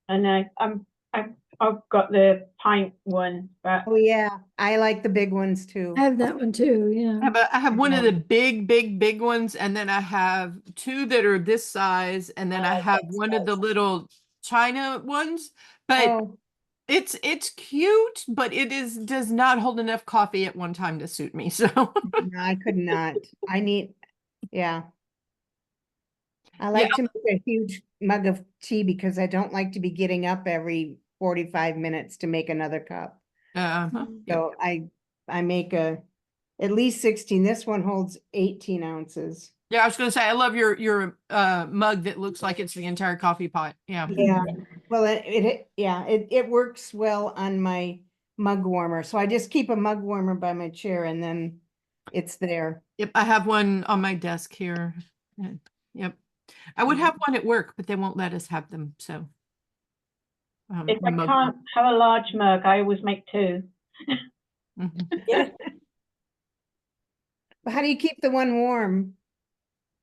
And I've got the pint one, but Oh, yeah, I like the big ones too. I have that one too, yeah. I have one of the big ones, and then I have two that are this size, and then I like have that one of the size. little China ones. But Oh, it's cute, but does not hold enough coffee at one time to suit me. So no, I could not. Yeah. I Yeah. like to make a huge mug of tea because I don't like to be getting up every 45 minutes to make another cup. yep. So I make at least 16. This one holds 18 ounces. Yeah, I was gonna say I love your mug that looks like it's the entire coffee pot. Yeah. Yeah, well, it works well on my mug warmer. So I just keep a mug warmer by my chair and then it's there. Yep, I have one on my desk here. Yep. I would have one at work, but they won't let us have them. So if I mug- can't have a large mug, I always make two. Mhm. Yeah. But how do you keep the one warm?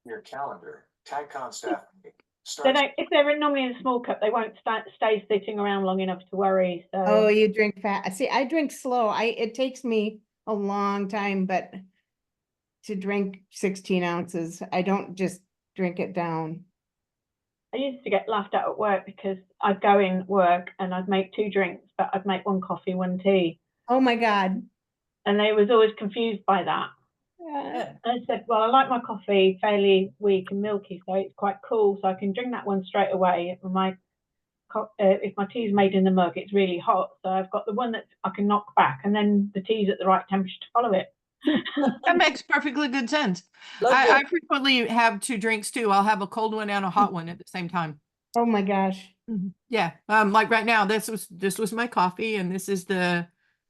Your calendar, TagCon staff meeting They starts. don't, if they're normally in a small cup, they won't stay sitting around long enough to worry. So Oh, you drink fast. See, I drink slow. It takes me a long time, but to drink 16 ounces, I don't just drink it down. I used to get laughed at work because I'd go in work and I'd make two drinks, but I'd make one coffee, one tea. Oh my God. And they was always confused by that. Yeah. And I said, well, I like my coffee fairly weak and milky, so it's quite cool. So I can drink that one straight away. If my tea's made in the mug, it's really hot. So I've got the one that I can knock back, and then the tea's at the right temperature to follow it. That makes perfectly good sense. I frequently have two drinks too. I'll have a cold one and a hot one at the same time. Oh my gosh. Yeah. Like right now, this was my coffee, and this is the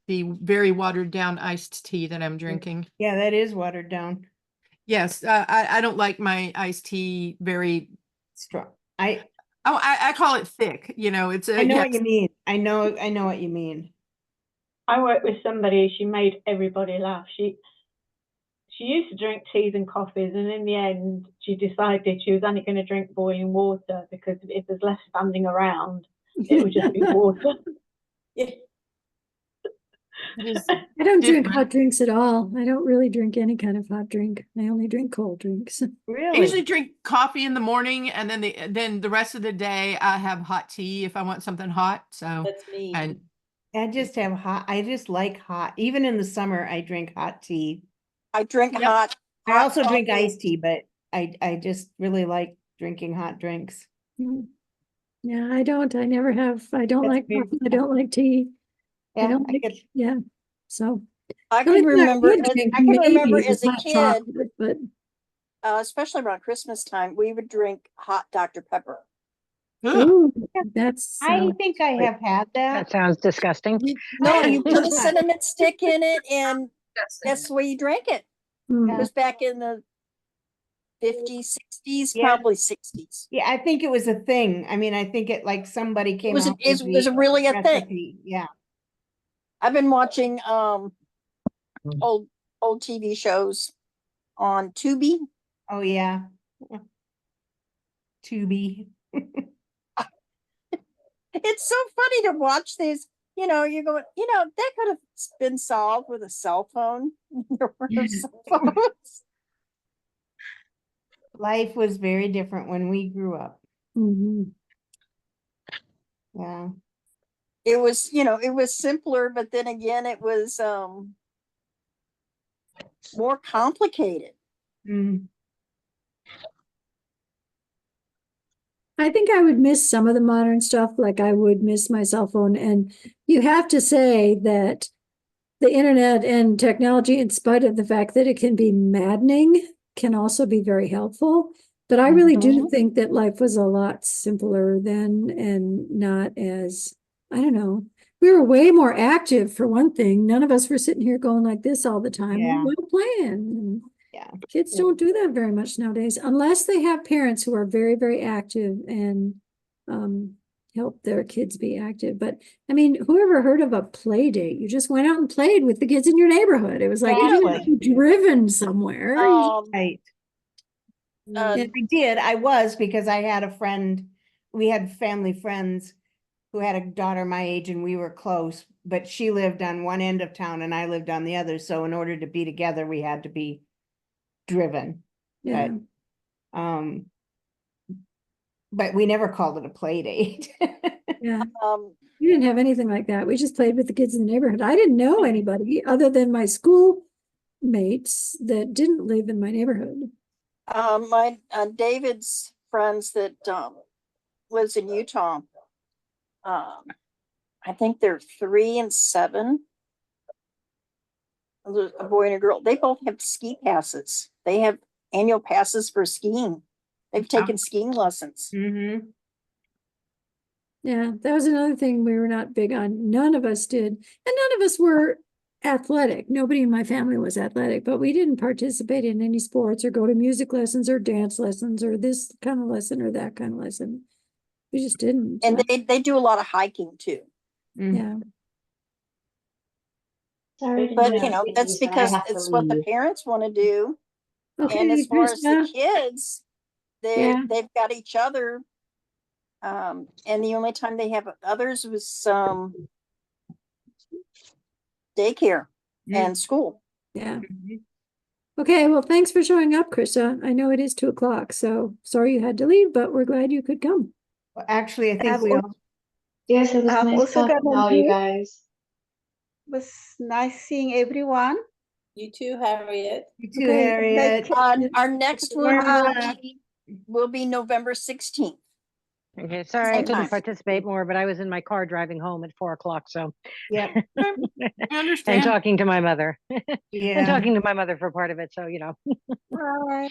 very watered down iced tea that I'm drinking. Yeah, that is watered down. Yes, I don't like my iced tea very Strong. I call it thick. You know, it's I know what you mean. I know what you mean. I worked with somebody, she made everybody laugh. She used to drink teas and coffees, and in the end, she decided she was only going to drink boiling water because if there's less standing around, it would just be water. I don't drink hot drinks at all. I don't really drink any kind of hot drink. I only drink cold drinks. I Really? usually drink coffee in the morning, and then the rest of the day I have hot tea if I want something hot. So That's me. and I just have hot. I just like hot. Even in the summer, I drink hot tea. I drink Yep. hot. I also drink coffee. iced tea, but I just really like drinking hot drinks. Yeah, I don't. I never have. I don't That's like weird. coffee. I don't like tea. I Yeah, don't I like, get, yeah. So I the only can thing remember. would drink I can remember maybe as is a hot kid, chocolate, but especially around Christmas time, we would drink hot Dr. Pepper. ooh, that's I think I have had That that. sounds disgusting. No, you put a not. cinnamon stick in it, and that's the way you drank it. mm, It was back in the 50s, 60s, Yeah. probably 60s. Yeah, I think it was a thing. I mean, I think it like somebody came was a- out it with was the really a thing. recipe. Yeah. I've been watching old TV shows on Tubi. Oh yeah. Tubi. It's so funny to watch these. You know, you're going, that could have been solved with a cell phone. There were no cell phones. Life was very different when we grew up. mhm. Yeah. It was, it was simpler, but then again, it was more complicated. Mm. I think I would miss some of the modern stuff, like I would miss my cell phone. And you have to say that the internet and technology, in spite of the fact that it can be maddening, can also be very helpful. But I really do think that life was a lot simpler then and not as I don't know. We were way more active for one thing. None of us were sitting here going like this all the time. Yeah. We were playing. And Yeah. kids don't do that very much nowadays, unless they have parents who are very, very active and help their kids be active. But I mean, whoever heard of a play date? You just went out and played with the kids in your neighborhood. It was like you didn't have to be driven somewhere. Right. Uh, I did. I was, because I had a friend, we had family friends who had a daughter my age and we were close, but she lived on one end of town and I lived on the other. So in order to be together, we had to be driven. Yeah. But we never called it a play date. Yeah. um, We didn't have anything like that. We just played with the kids in the neighborhood. I didn't know anybody other than my school mates that didn't live in my neighborhood. my David's friends that lives in Utah. I think they're 3 and 7. A boy and a girl. They both have ski passes. They have annual passes for skiing. They've taken skiing lessons. Mm-hmm. Yeah, that was another thing we were not big on. None of us did. And none of us were athletic. Nobody in my family was athletic, but we didn't participate in any sports or go to music lessons or dance lessons or this kind of lesson or that kind of lesson. We just didn't. And they do a lot of hiking too. Yeah. Sorry to But interrupt, you know, that's ladies, but I because have to it's what the leave. parents want to do. And Okay, as far as the Krista. kids, Yeah. they've got each other. And the only time they have others was daycare and school. Yeah. Okay, well, thanks for showing up, Krista. I know it is 2 o'clock, so sorry you had to leave, but we're glad you could come. Well, actually, I think I've we al- all, Yes, it was I've nice also talking got to a all you new- guys. It was nice seeing everyone. You too, Harriet. you too, Okay, Harriet. Our next one will be November 16th. Okay, sorry I Same couldn't time. participate more, but I was in my car driving home at 4 o'clock, so. Yep. I And understand. talking to my mother. And Yeah. talking to my mother for part of it, so, you know. Bye.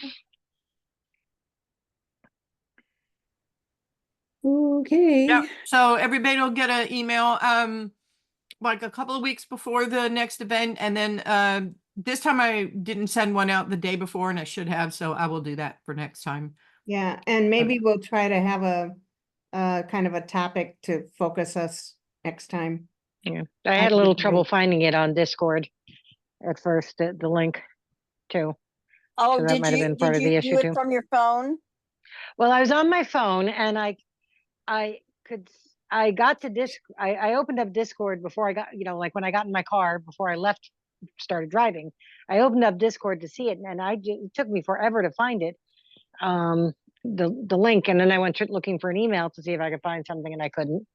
Okay. Yeah, so everybody will get an email, like a couple of weeks before the next event, and then this time I didn't send one out the day before, and I should have, so I will do that for next time. Yeah, and maybe we'll try to have a kind of a topic to focus us next time. Yeah, I had a little trouble finding it on Discord at first, the link too. Oh, So that might have been part of the issue do too. it from your phone? Well, I was on my phone and I got to I opened up Discord before I got, you know, like when I got in my car before I left, started driving. I opened up Discord to see it, and it took me forever to find it, the link, and then I went looking for an email to see if I could find something, and I couldn't.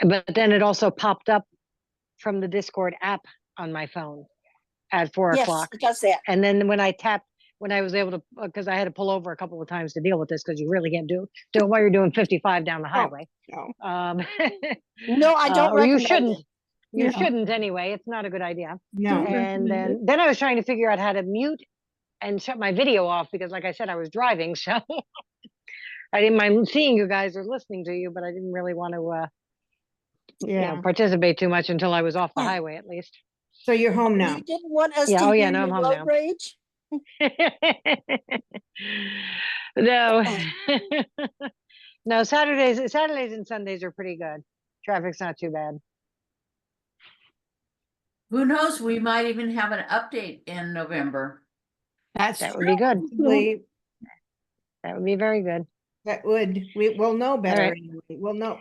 But then it also popped up from the Discord app on my phone at 4 Yes, o'clock. it does that. And then when I was able to, because I had to pull over a couple of times to deal with this, because you really can't do it while you're doing 55 down the highway. No. No, I don't or you recommend shouldn't. it. You No. shouldn't anyway. It's not a good idea. No. And then I was trying to figure out how to mute and shut my video off, because like I said, I was driving, so I didn't mind seeing you guys or listening to you, but I didn't really want to you know, participate too much until I was off the highway at least. So you're home now. You didn't want us Yeah, to oh yeah, hear no, your I'm home road now. rage? No. No, Saturdays and Sundays are pretty good. Traffic's not too bad. Who knows? We might even have an update in November. That would be good. Probably That would be very good. That would, we'll know better. right. Anyway. We'll know.